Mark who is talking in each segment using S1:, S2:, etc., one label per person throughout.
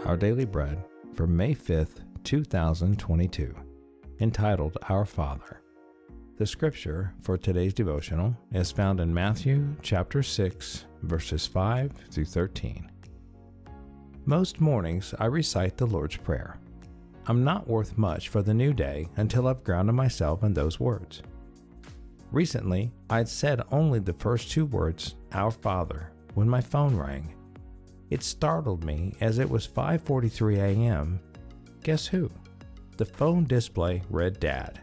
S1: our daily bread for May 5th, 2022, entitled Our Father. The scripture for today's devotional is found in Matthew chapter 6, verses 5 through 13. Most mornings I recite the Lord's Prayer. I'm not worth much for the new day until I've grounded myself in those words. Recently, I'd said only the first two words, Our Father, when my phone rang. It startled me as it was 5:43 a.m. Guess who? The phone display read Dad.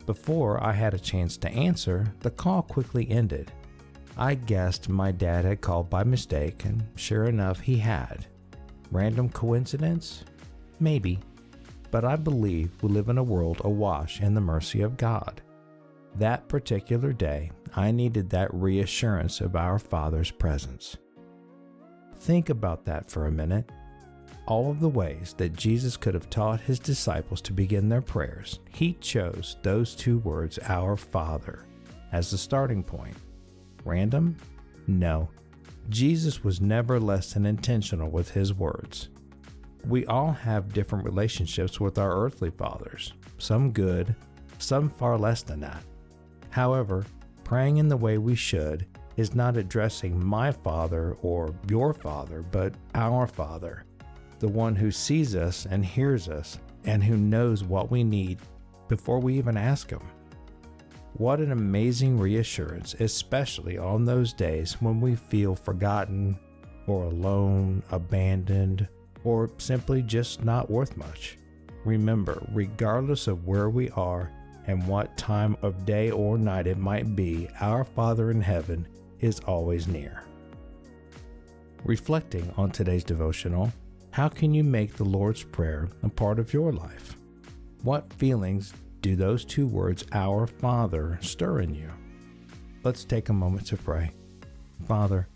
S1: Before I had a chance to answer, the call quickly ended. I guessed my dad had called by mistake, and sure enough, he had. Random coincidence? Maybe. But I believe we live in a world awash in the mercy of God. That particular day, I needed that reassurance of our Father's presence. Think about that for a minute. All of the ways that Jesus could have taught his disciples to begin their prayers, he chose those two words, Our Father, as the starting point. Random? No. Jesus was never less than intentional with his words. We all have different relationships with our earthly fathers, some good, some far less than that. However, praying in the way we should is not addressing my Father or your Father, but our Father, the one who sees us and hears us and who knows what we need before we even ask him. What an amazing reassurance, especially on those days when we feel forgotten or alone, abandoned, or simply just not worth much. Remember, regardless of where we are and what time of day or night it might be, our Father in heaven is always near. Reflecting on today's devotional, how can you make the Lord's Prayer a part of your life? What feelings do those two words, Our Father, stir in you? Let's take a moment to pray. Father,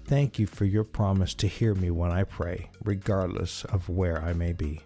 S1: thank you for your promise to hear me when I pray, regardless of where I may be.